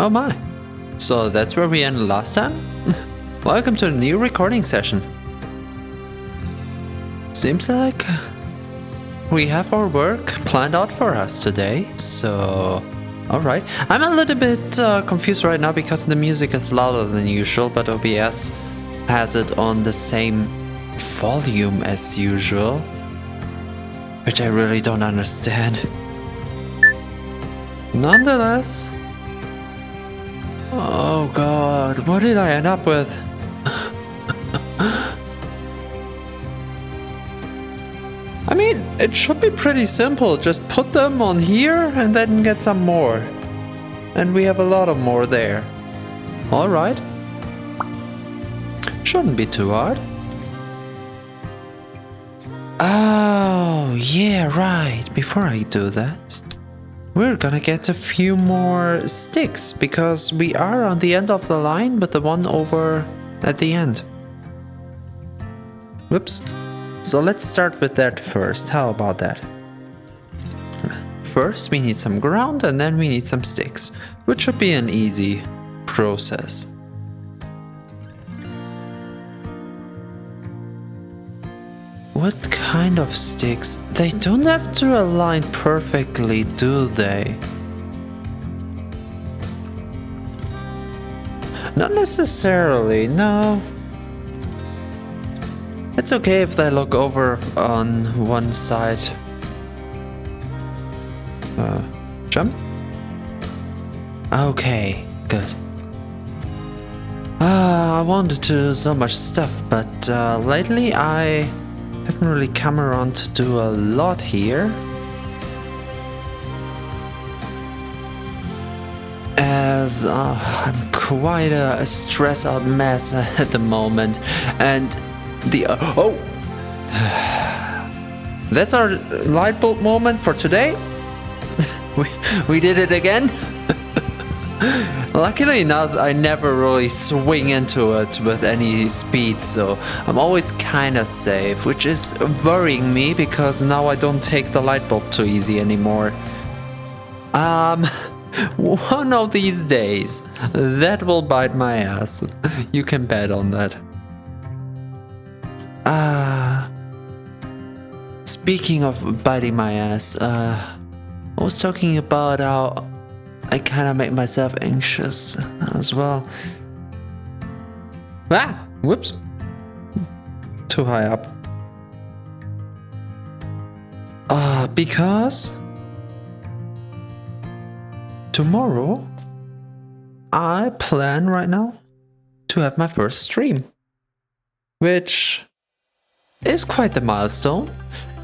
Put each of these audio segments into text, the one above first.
Oh my. So that's where we ended last time? Welcome to a new recording session. Seems like we have our work planned out for us today, so... Alright. I'm a little bit confused right now because the music is louder than usual, but OBS has it on the same volume as usual, which I really don't understand. Nonetheless... Oh god, what did I end up with? I mean, it should be pretty simple. Just put them on here and then get some more. And we have a lot of more there. Alright. Shouldn't be too hard. Oh, yeah, right. Before I do that, we're gonna get a few more sticks, because we are on the end of the line with the one over at the end. Whoops. So let's start with that first. How about that? First we need some ground and then we need some sticks, which should be an easy process. What kind of sticks? They don't have to align perfectly, do they? Not necessarily, no. It's okay if they look over on one side. Jump? Okay, good. I wanted to do so much stuff, but lately I haven't really come around to do a lot here. As I'm quite a stressed out mess at the moment, and the oh, that's our light bulb moment for today. we did it again. Luckily enough, I never really swing into it with any speed, so I'm always kinda safe, which is worrying me because now I don't take the light bulb too easy anymore. One of these days, that will bite my ass. You can bet on that. Speaking of biting my ass, I was talking about how I kind of make myself anxious as well. Whoops. Too high up. Because tomorrow I plan right now to have my first stream, which is quite the milestone.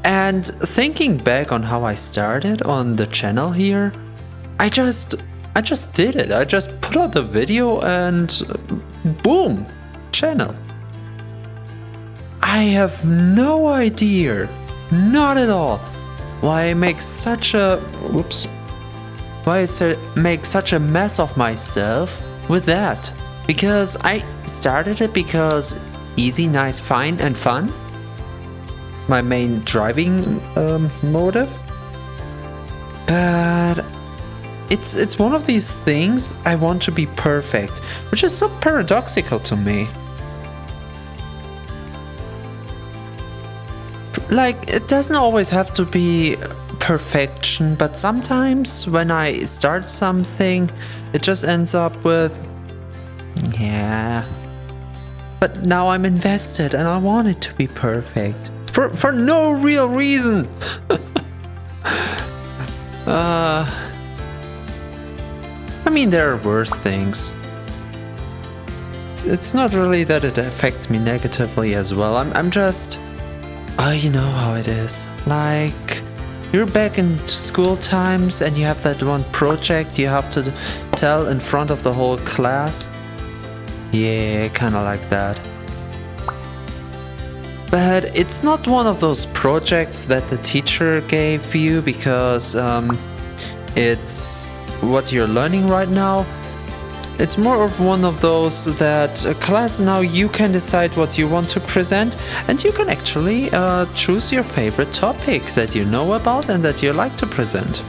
And thinking back on how I started on the channel here, I just did it. I just put out the video and boom, channel. I have no idea, not at all, why I make such a make such a mess of myself with that. Because I started it because easy, nice, fine and fun. My main driving motive. But it's one of these things I want to be perfect, which is so paradoxical to me. Like, it doesn't always have to be perfection, but sometimes when I start something, it just ends up with, yeah. But now I'm invested and I want it to be perfect. For no real reason. I mean, there are worse things. It's not really that it affects me negatively as well. I'm just... you know how it is. Like, you're back in school times and you have that one project you have to tell in front of the whole class. Yeah, kinda like that. But it's not one of those projects that the teacher gave you because it's what you're learning right now. It's more of one of those that a class now you can decide what you want to present, and you can actually choose your favorite topic that you know about and that you like to present.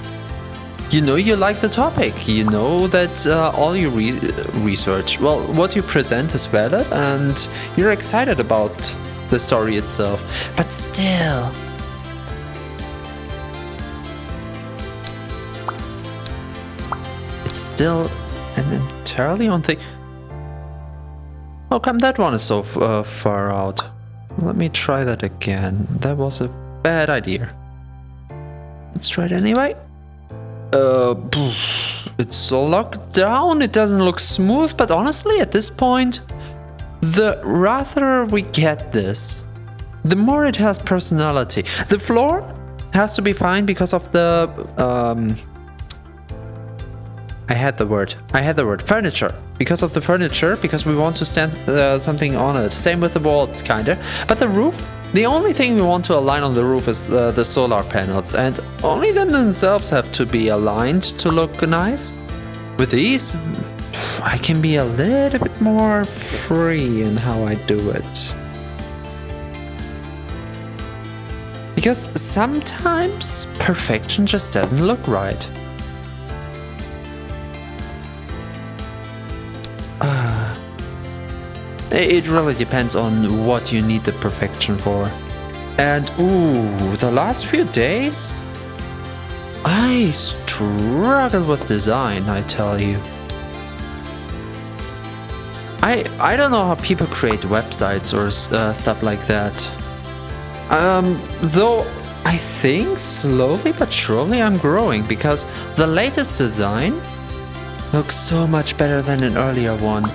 you know you like the topic, you know that all your research, well, what you present is valid, and you're excited about the story itself. But still, it's still an entirely own thing. How come that one is so far out? Let me try that again. That was a bad idea. Let's try it anyway. It's locked down. It doesn't look smooth, but honestly, at this point, the rather we get this, the more it has personality. The floor has to be fine because of the I had the word furniture. Because of the furniture, because we want to stand something on it. Same with the walls, kinda. But the roof, the only thing we want to align on the roof is the solar panels, and only them themselves have to be aligned to look nice. With these, I can be a little bit more free in how I do it. Because sometimes perfection just doesn't look right. It really depends on what you need the perfection for. And ooh, the last few days, I struggled with design, I tell you. I don't know how people create websites or stuff like that. Though I think slowly but surely I'm growing, because the latest design looks so much better than an earlier one.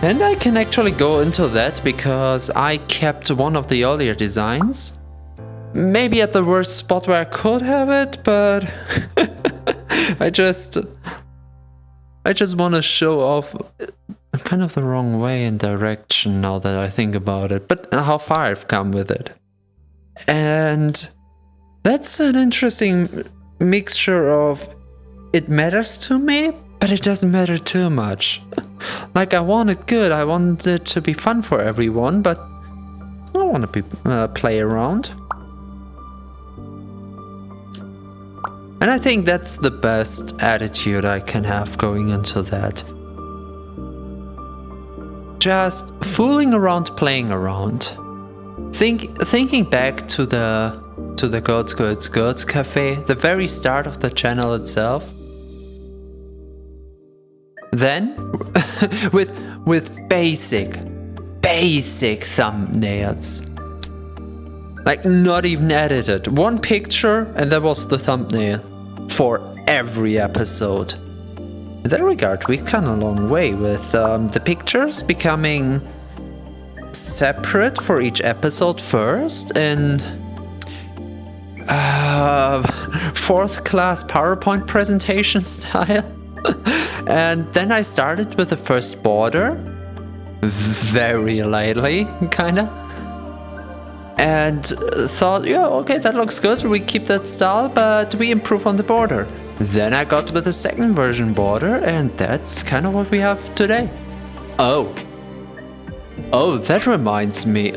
And I can actually go into that because I kept one of the earlier designs. Maybe at the worst spot where I could have it, but I just want to show off kind of the wrong way and direction now that I think about it, but how far I've come with it. And that's an interesting mixture of it matters to me, but it doesn't matter too much. Like, I want it good, I want it to be fun for everyone, but I don't want to play around. And I think that's the best attitude I can have going into that. Just fooling around, playing around. Thinking back to the Goats Cafe, the very start of the channel itself. Then, with basic thumbnails. Like, not even edited. One picture and that was the thumbnail for every episode. In that regard, we've come a long way with the pictures becoming separate for each episode first in fourth class PowerPoint presentation style. And then I started with the first border, very lightly, kinda. And thought, yeah, okay, that looks good, we keep that style, but we improve on the border. Then I got with the second version border, and that's kind of what we have today. Oh, that reminds me,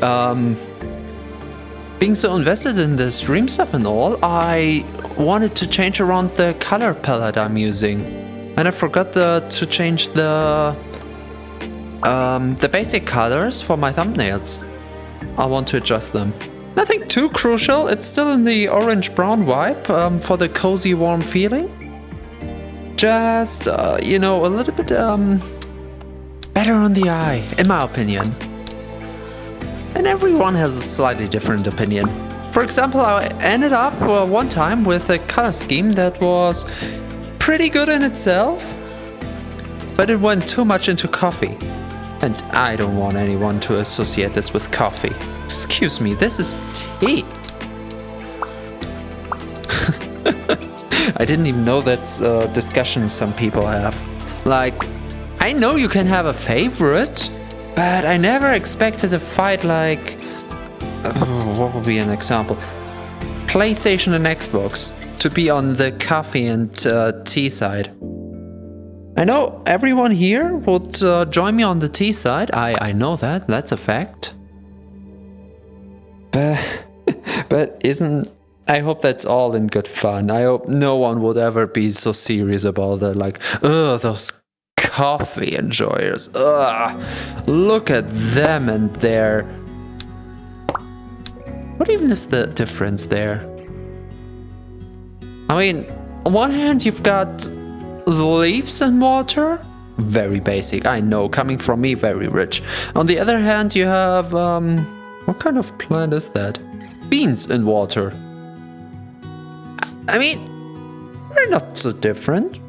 being so invested in the stream stuff and all, I wanted to change around the color palette I'm using. And I forgot to change the basic colors for my thumbnails. I want to adjust them. Nothing too crucial, it's still in the orange-brown vibe for the cozy, warm feeling. Just, you know, a little bit better on the eye, in my opinion. And everyone has a slightly different opinion. For example, I ended up one time with a color scheme that was pretty good in itself, but it went too much into coffee. And I don't want anyone to associate this with coffee. Excuse me, this is tea. I didn't even know that's a discussion some people have. Like, I know you can have a favorite, but I never expected a fight like... what would be an example? PlayStation and Xbox to be on the coffee and tea side. I know everyone here would join me on the tea side. I know that's a fact. But isn't I hope that's all in good fun. I hope no one would ever be so serious about it. Like, ugh, those coffee enjoyers. Ugh, look at them and their... What even is the difference there? I mean, on one hand, you've got leaves and water. Very basic, I know, coming from me, very rich. On the other hand, you have, what kind of plant is that? Beans and water. I mean, they're not so different.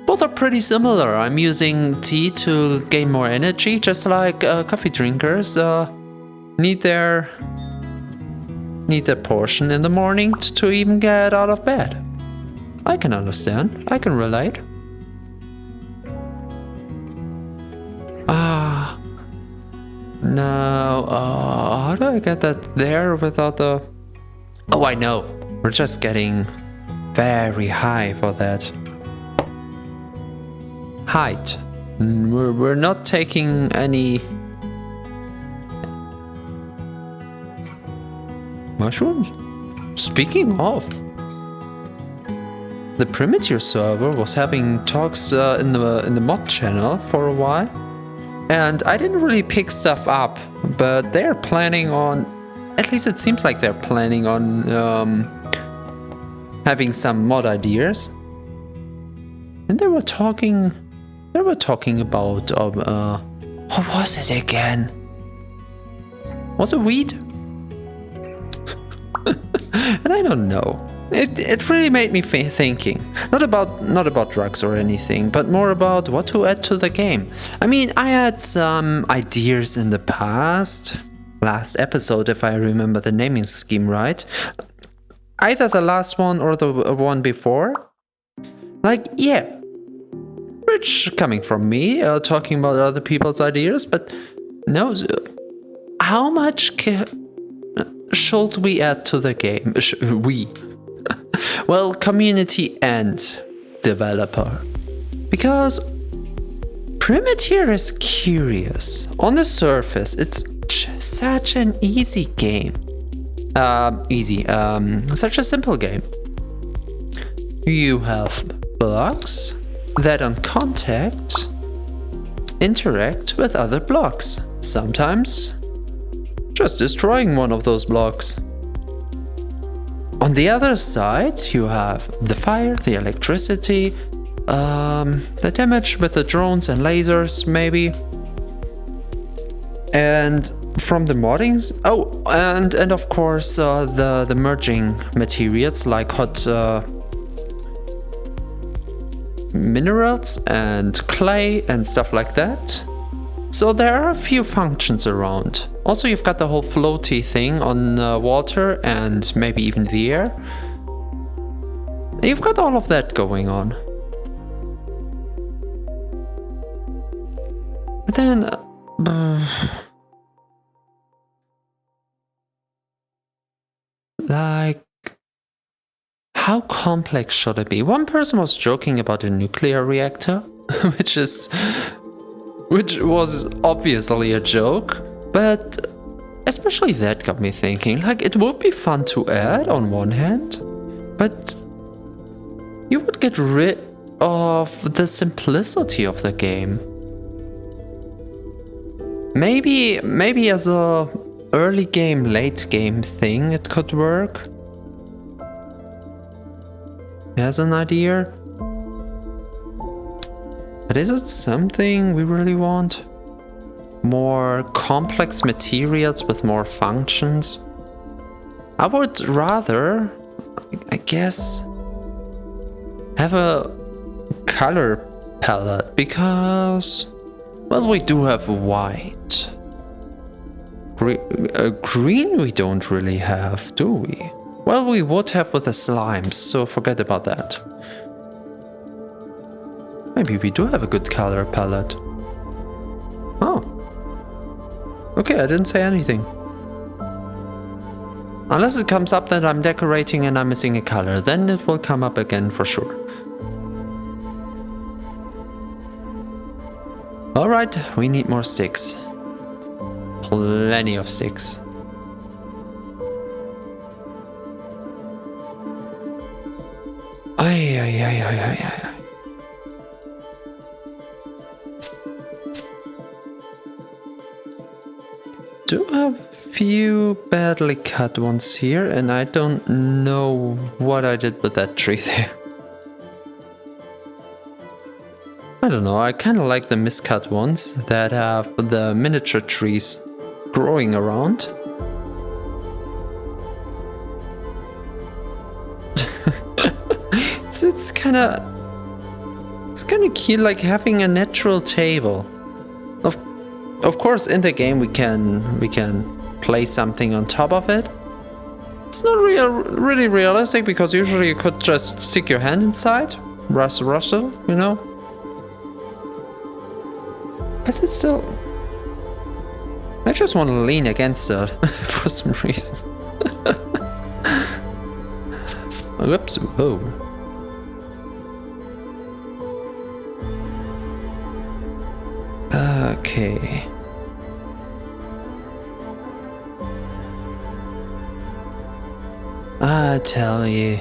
Both are pretty similar. I'm using tea to gain more energy, just like coffee drinkers need their portion in the morning to even get out of bed. I can understand. I can relate. No, how do I get that there without the... Oh, I know. We're just getting very high for that. Height. We're not taking any... mushrooms? Speaking of... The Primitier server was having talks in the mod channel for a while. And I didn't really pick stuff up, but they're planning on... At least it seems like they're planning on having some mod ideas. And they were talking about what was it again? Was it weed? And I don't know. It really made me thinking. Not about drugs or anything, but more about what to add to the game. I mean, I had some ideas in the past. Last episode, if I remember the naming scheme right. Either the last one or the one before. Like, yeah. Which coming from me, talking about other people's ideas, but no. How much should we add to the game? Well, community and developer. Because Primitier is curious. On the surface, it's such an easy game. Such a simple game. You have blocks that on contact interact with other blocks. Sometimes just destroying one of those blocks. On the other side, you have the fire, the electricity, the damage with the drones and lasers, maybe. And from the moddings, and of course the merging materials like hot minerals and clay and stuff like that. So there are a few functions around. Also, you've got the whole floaty thing on water and maybe even the air. You've got all of that going on. But then... like... how complex should it be? One person was joking about a nuclear reactor, which was obviously a joke, but especially that got me thinking, like, it would be fun to add on one hand, but you would get rid of the simplicity of the game. Maybe as a early game, late game thing it could work. As an idea. But is it something we really want? More complex materials with more functions? I would rather, I guess, have a color palette because, well, we do have white. Green we don't really have, do we? Well, we would have with the slimes, so forget about that. Maybe we do have a good color palette. Oh. Okay, I didn't say anything. Unless it comes up that I'm decorating and I'm missing a color, then it will come up again for sure. Alright, we need more sticks. Plenty of sticks. ay, ay, ay, ay. Do have a few badly cut ones here, and I don't know what I did with that tree there. I don't know, I kind of like the miscut ones that have the miniature trees growing around. it's kind of cute, like having a natural table. Of course, in the game we can place something on top of it. It's not really realistic because usually you could just stick your hand inside, rustle, you know. But it's still, I just want to lean against it for some reason. Whoops! Whoa. Okay. I tell you.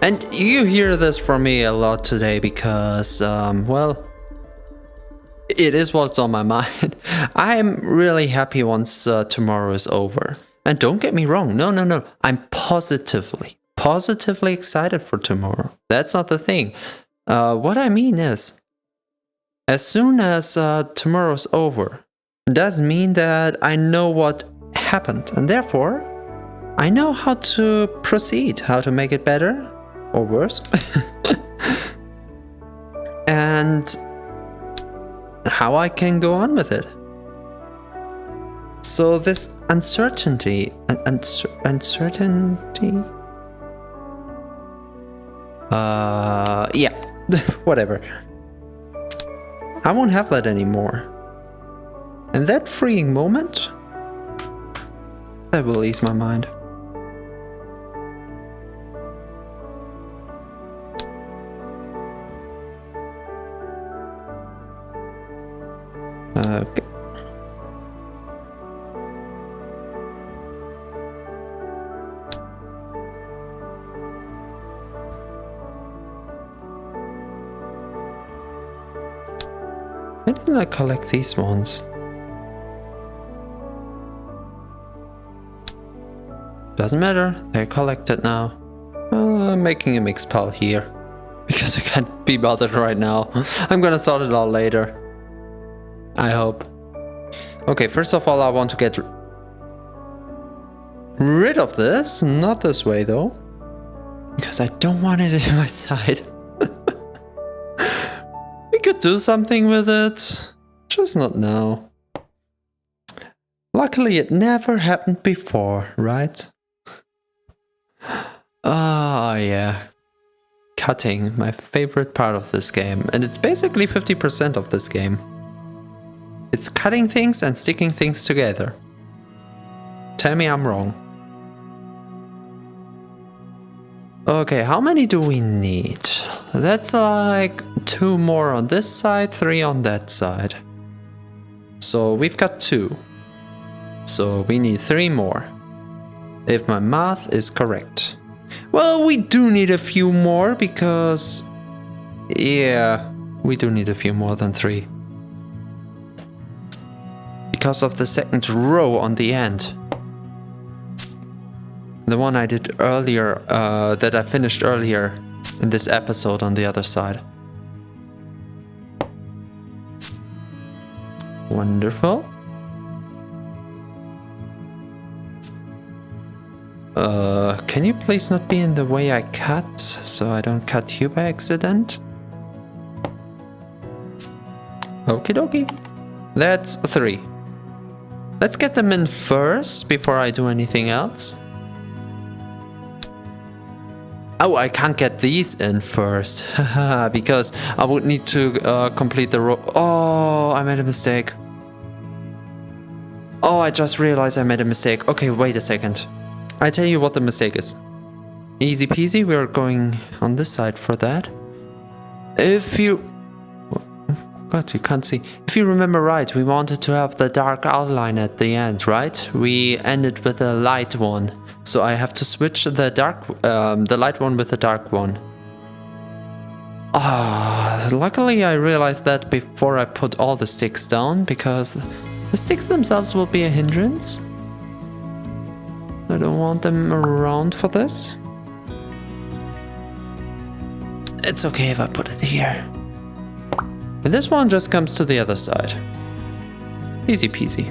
And you hear this from me a lot today because, well, it is what's on my mind. I'm really happy once tomorrow is over. And don't get me wrong, no. I'm positively excited for tomorrow. That's not the thing. What I mean is, as soon as tomorrow's over, does mean that I know what happened, and therefore I know how to proceed, how to make it better or worse, and how I can go on with it. So this uncertainty, yeah, whatever. I won't have that anymore. And that freeing moment, that will ease my mind. Okay. Why didn't I collect these ones? Doesn't matter, they're collected now. I'm making a mixed pile here because I can't be bothered right now. I'm gonna sort it all later. I hope. Okay, first of all, I want to get rid of this. Not this way though, because I don't want it in my side. We could do something with it, just not now. Luckily, it never happened before, right? Ah, yeah. Cutting, my favorite part of this game. And it's basically 50% of this game. It's cutting things and sticking things together. Tell me I'm wrong. Okay, how many do we need? That's like 2 more on this side, 3 on that side. So we've got 2. So we need 3 more. If my math is correct. Well, we do need a few more because... yeah, we do need a few more than 3. Because of the second row on the end. The one I did earlier, that I finished earlier in this episode on the other side. Wonderful. Can you please not be in the way I cut, so I don't cut you by accident? Okie dokie. That's 3. Let's get them in first before I do anything else. Oh, I can't get these in first, because I would need to complete the row. Oh, I made a mistake. Oh, I just realized I made a mistake. Okay, wait a second. I tell you what the mistake is. Easy peasy, we're going on this side for that. If you... God, you can't see. If you remember right, we wanted to have the dark outline at the end, right? We ended with a light one. So I have to switch the light one with the dark one. Luckily I realized that before I put all the sticks down, because the sticks themselves will be a hindrance. I don't want them around for this. It's okay if I put it here. And this one just comes to the other side. Easy peasy.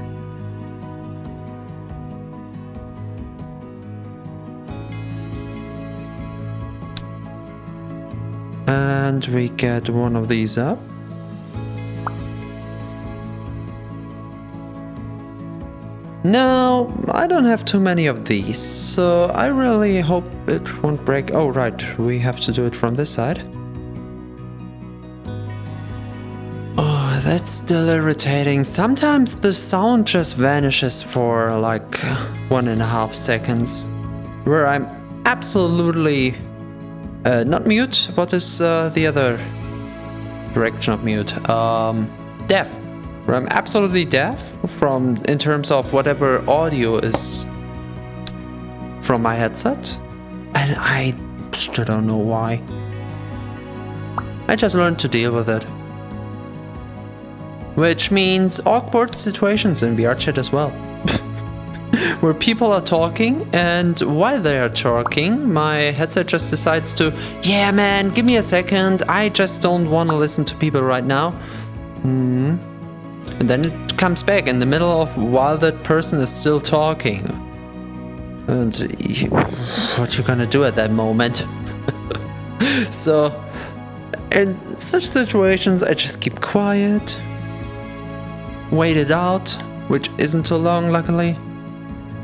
And we get one of these up. Now, I don't have too many of these, so I really hope it won't break. Oh, right, we have to do it from this side. Oh, that's still irritating. Sometimes the sound just vanishes for like 1.5 seconds, where I'm absolutely not mute. What is the other direction of mute? Deaf. Where I'm absolutely deaf from in terms of whatever audio is from my headset, and I still don't know why. I just learned to deal with it, which means awkward situations in VR chat as well. Where people are talking, and while they are talking, my headset just decides to, yeah man, give me a second, I just don't want to listen to people right now. And then it comes back in the middle of while that person is still talking. And what you gonna do at that moment? So, in such situations, I just keep quiet, wait it out, which isn't too long luckily,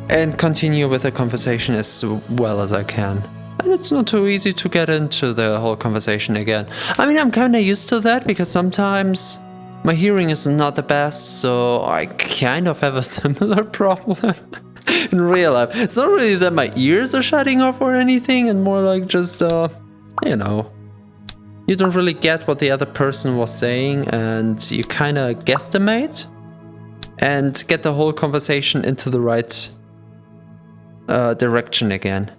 and continue with the conversation as well as I can. And it's not too easy to get into the whole conversation again. I mean, I'm kinda used to that because sometimes my hearing is not the best, so I kind of have a similar problem in real life. It's not really that my ears are shutting off or anything, and more like just, you know, you don't really get what the other person was saying, and you kind of guesstimate and get the whole conversation into the right direction again.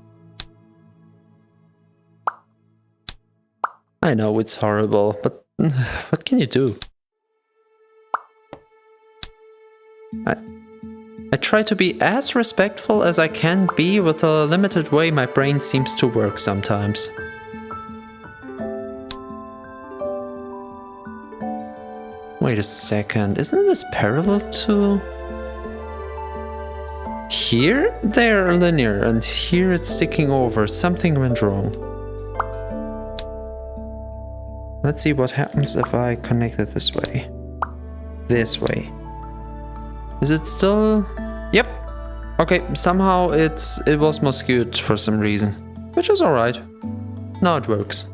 I know it's horrible, but what can you do? I try to be as respectful as I can be with the limited way my brain seems to work sometimes. Wait a second, isn't this parallel to... Here they're linear and here it's sticking over. Something went wrong. Let's see what happens if I connect it this way. This way. Is it still... Yep. Okay, somehow it was more skewed for some reason. Which is alright. Now it works.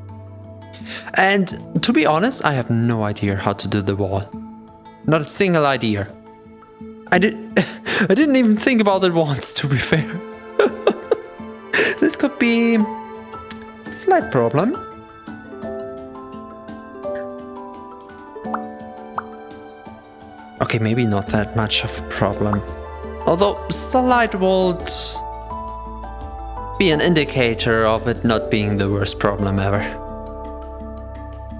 And to be honest, I have no idea how to do the wall. Not a single idea. I didn't even think about it once, to be fair. This could be a slight problem. Okay, maybe not that much of a problem. Although slight would be an indicator of it not being the worst problem ever.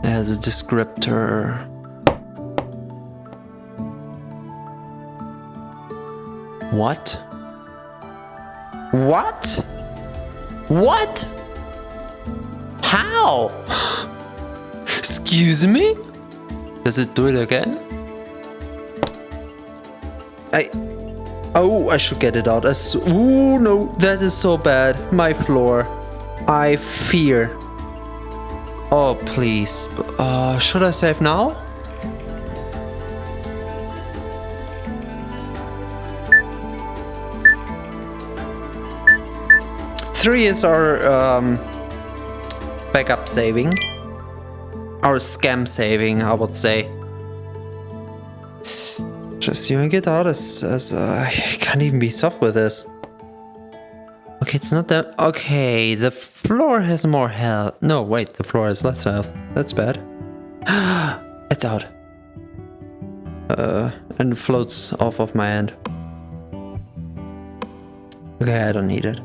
As a descriptor. What? What? What? How? Excuse me? Does it do it again? Oh, I should get it out. Ooh, no, that is so bad. My floor. I fear. Oh, please. Should I save now? Three is our backup saving. Our scam saving, I would say. Just yoink it out as I can't even be soft with this. Okay, it's not that. Okay, the floor has more health. No, wait, the floor has less health. That's bad. It's out. And floats off of my end. Okay, I don't need it.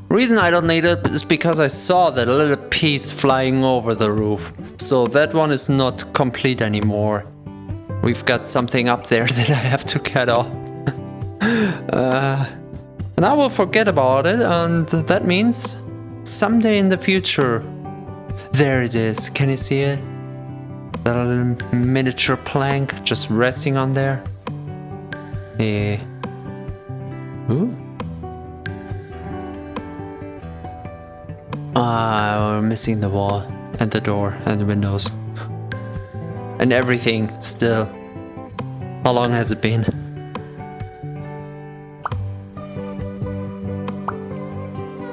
Reason I don't need it is because I saw that little piece flying over the roof. So that one is not complete anymore. We've got something up there that I have to cut off. And I will forget about it, and that means someday in the future. There it is. Can you see it? That little miniature plank just resting on there. Yeah. Ooh. We're missing the wall and the door and the windows and everything still. How long has it been?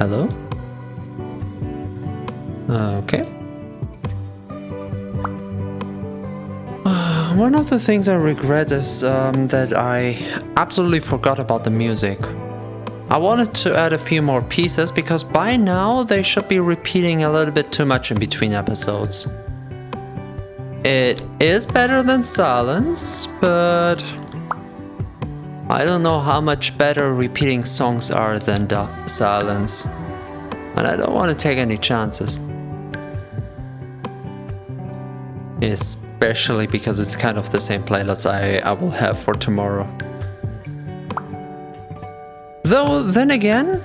Hello? Okay. One of the things I regret is that I absolutely forgot about the music. I wanted to add a few more pieces because by now they should be repeating a little bit too much in between episodes. It is better than silence, but I don't know how much better repeating songs are than silence. And I don't want to take any chances. Especially because it's kind of the same playlist I will have for tomorrow. Though, then again,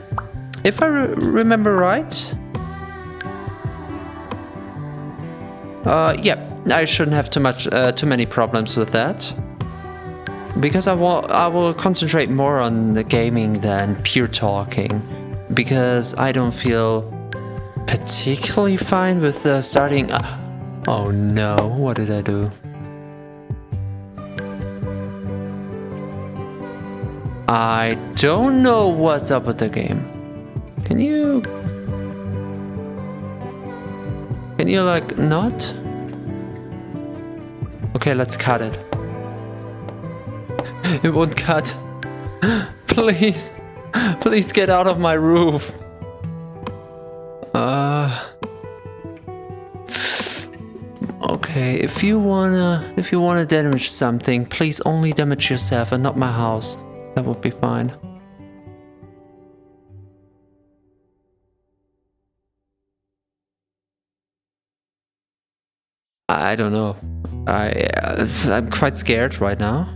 if I remember right, yeah, I shouldn't have too many problems with that, because I will concentrate more on the gaming than pure talking, because I don't feel particularly fine with starting. Oh no! What did I do? I don't know what's up with the game. Can you like not? Okay, let's cut it. It won't cut. Please. Please get out of my roof. Okay, if you wanna damage something, please only damage yourself and not my house. That would be fine. I don't know. I'm quite scared right now.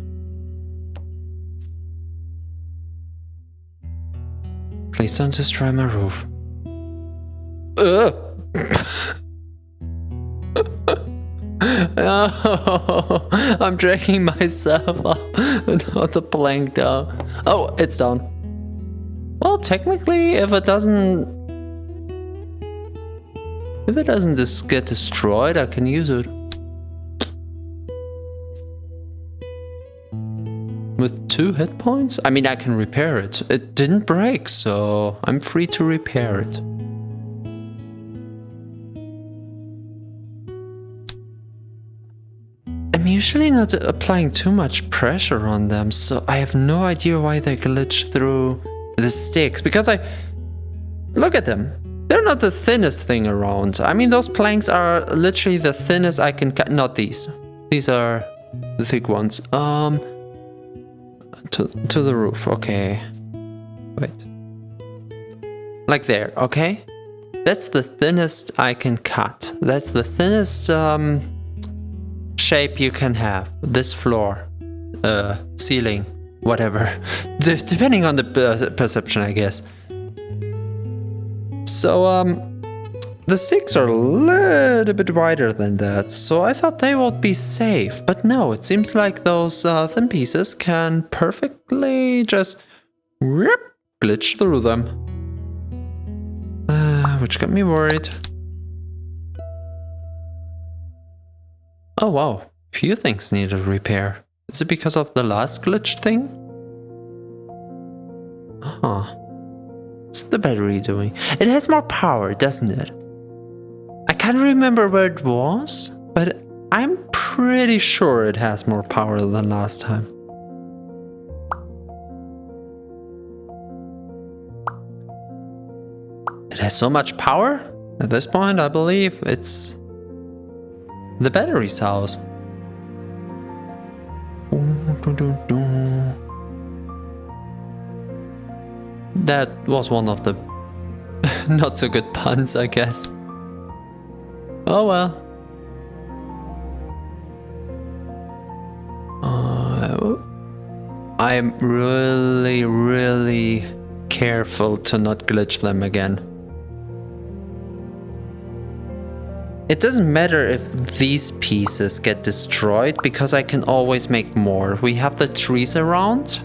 Please don't destroy my roof. No, I'm dragging myself up, not the plank down. Oh, it's down. Well, technically, if it doesn't just get destroyed, I can use it. With 2 hit points? I mean, I can repair it. It didn't break, so I'm free to repair it. I'm usually not applying too much pressure on them, so I have no idea why they glitch through the sticks, because look at them. They're not the thinnest thing around. I mean, those planks are literally the thinnest I can cut. Not these. These are the thick ones. To the roof. Okay. Wait. Like there, okay? That's the thinnest I can cut. That's the thinnest shape you can have. This floor, ceiling, whatever. Depending on the perception, I guess. So, the sticks are a little bit wider than that, so I thought they would be safe. But no, it seems like those thin pieces can perfectly just glitch through them. Which got me worried. Oh wow, few things needed repair. Is it because of the last glitch thing? Huh. What's the battery doing? It has more power, doesn't it? I can't remember where it was, but I'm pretty sure it has more power than last time. It has so much power? At this point, I believe it's the battery's house. That was one of the Not so good puns, I guess. Oh well. I'm really careful to not glitch them again. It doesn't matter if these pieces get destroyed because I can always make more. We have the trees around.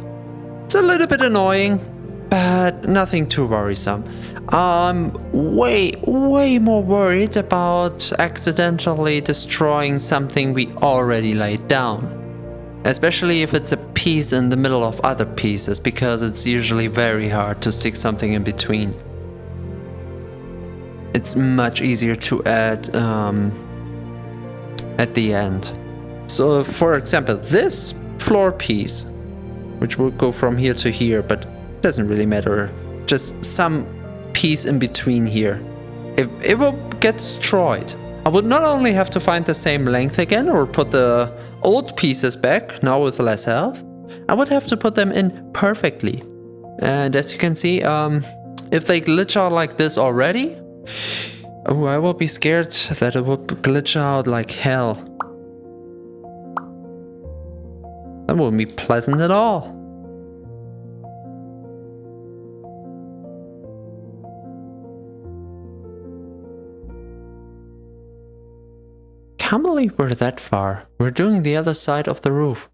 It's a little bit annoying, but nothing too worrisome. I'm way more worried about accidentally destroying something we already laid down. Especially if it's a piece in the middle of other pieces, because it's usually very hard to stick something in between. It's much easier to add at the end. So for example, this floor piece, which will go from here to here, but it doesn't really matter. Just some piece in between here. If it will get destroyed, I would not only have to find the same length again or put the old pieces back, now with less health, I would have to put them in perfectly. And as you can see, if they glitch out like this already, oh, I will be scared that it will glitch out like hell. That wouldn't be pleasant at all. Can't believe we're that far. We're doing the other side of the roof.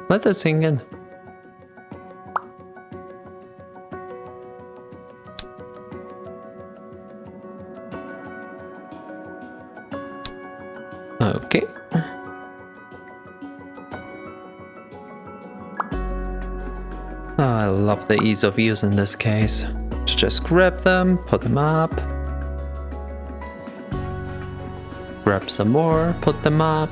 Let that sink in. Okay. I love the ease of use in this case. To just grab them, put them up. Grab some more, put them up.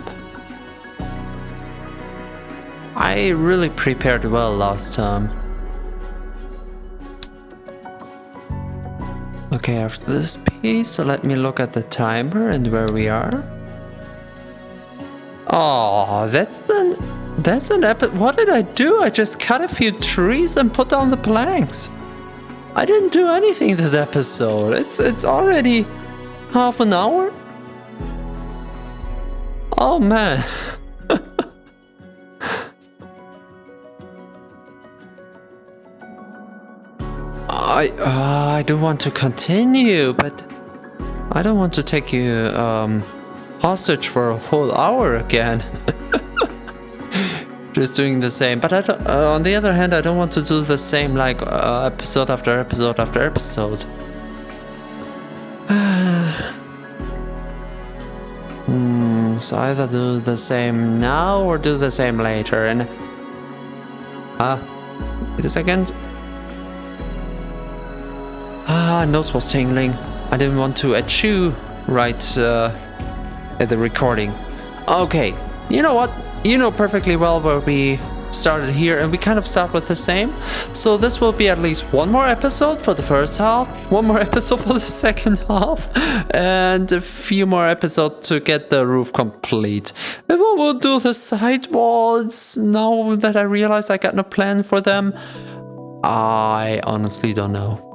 I really prepared well last time. Okay, after this piece, let me look at the timer and where we are. Oh, that's an epic. What did I do? I just cut a few trees and put down the planks. I didn't do anything this episode. It's already half an hour. Oh man. I do want to continue, but I don't want to take you hostage for a whole hour again. Just doing the same, but I don't, on the other hand, I don't want to do the same like episode after episode after episode. So either do the same now or do the same later. And wait a second. Nose was tingling. I didn't want to achoo right at the recording. Okay, you know what? You know perfectly well where we started here, and we kind of start with the same. So this will be at least one more episode for the first half, one more episode for the second half, and a few more episodes to get the roof complete. If I will do the side walls now that I realize I got no plan for them, I honestly don't know.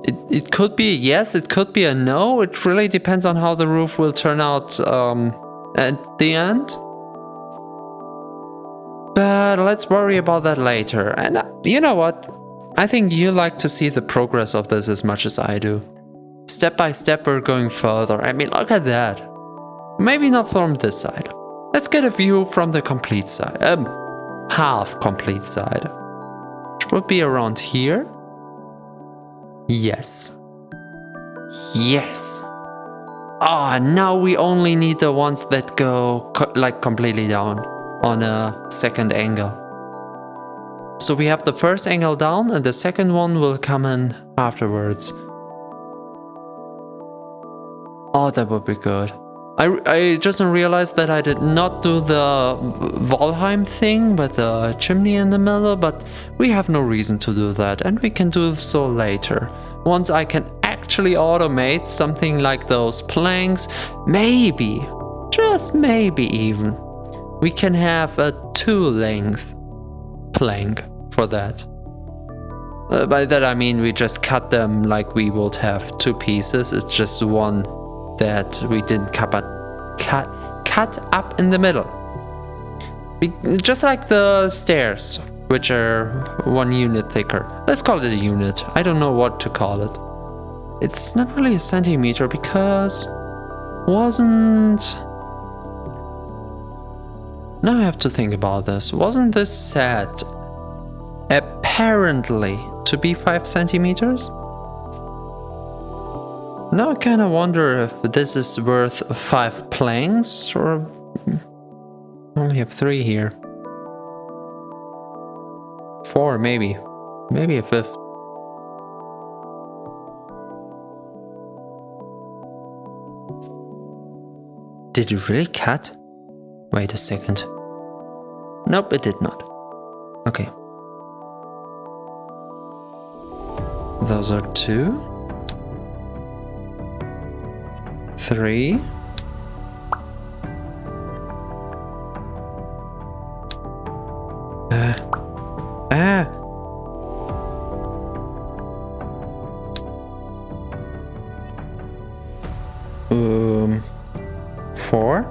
It could be a yes, it could be a no. It really depends on how the roof will turn out at the end. But let's worry about that later. And you know what? I think you like to see the progress of this as much as I do. Step by step we're going further. I mean, look at that. Maybe not from this side. Let's get a view from the complete side. Half complete side. Which would be around here. Yes. Yes. Ah, now we only need the ones that go like completely down on a second angle. So we have the first angle down and the second one will come in afterwards. Oh, that would be good. I just realized that I did not do the Valheim thing with the chimney in the middle, but we have no reason to do that, and we can do so later. Once I can actually automate something like those planks, maybe, just maybe even, we can have a 2-length plank for that. By that I mean we just cut them like we would have 2 pieces. It's just one that we didn't cut up in the middle. Just like the stairs, which are 1 unit thicker. Let's call it a unit. I don't know what to call it. It's not really a centimeter because wasn't... Now I have to think about this. Wasn't this set apparently to be 5 centimeters? Now I kind of wonder if this is worth 5 planks or... Only have 3 here. 4 maybe. Maybe a 5th. Did it really cut? Wait a second. Nope, it did not. Okay. Those are 2. 3. Four.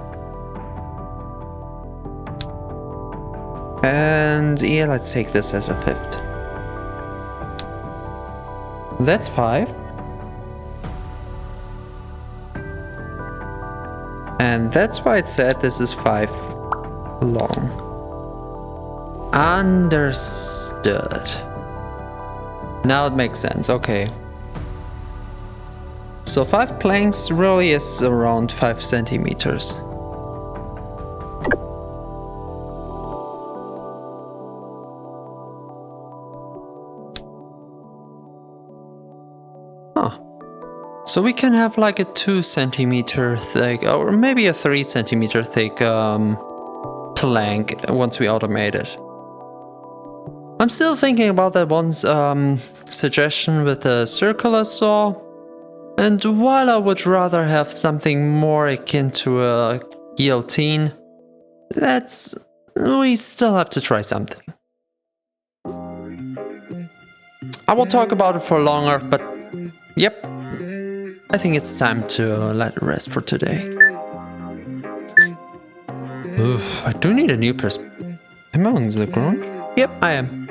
And yeah, let's take this as a 5th. That's 5. And that's why it said this is 5 long. Understood. Now it makes sense, okay. So 5 planks really is around 5 centimeters. Huh. So we can have like a 2 centimeter thick, or maybe a 3 centimeter thick plank once we automate it. I'm still thinking about that one suggestion with the circular saw. And while I would rather have something more akin to a guillotine, we still have to try something. I will talk about it for longer, but yep, I think it's time to let it rest for today. Oof, I do need a new perspective. Am I on the ground? Yep, I am.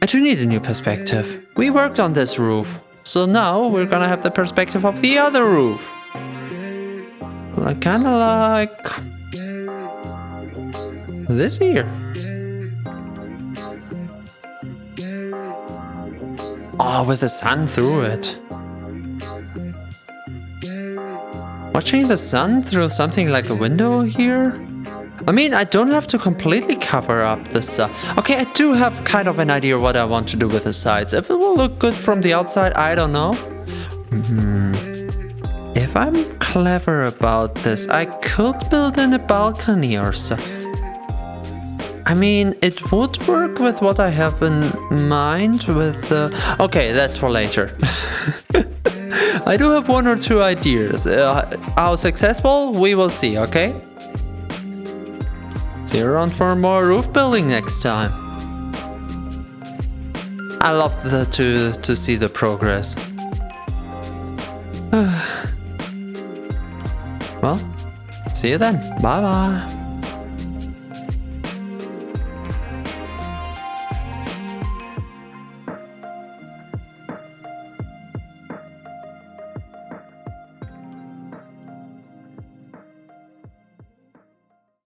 I do need a new perspective. We worked on this roof. So now we're gonna have the perspective of the other roof. Like, kinda like this here. Oh, with the sun through it. Watching the sun through something like a window here? I mean, I don't have to completely cover up the side. Okay, I do have kind of an idea what I want to do with the sides. If it will look good from the outside, I don't know. If I'm clever about this, I could build in a balcony or so. I mean, it would work with what I have in mind with the... Okay, that's for later. I do have 1 or 2 ideas. How successful? We will see, okay? See you around for more roof building next time. I love to see the progress. Well, see you then. Bye bye.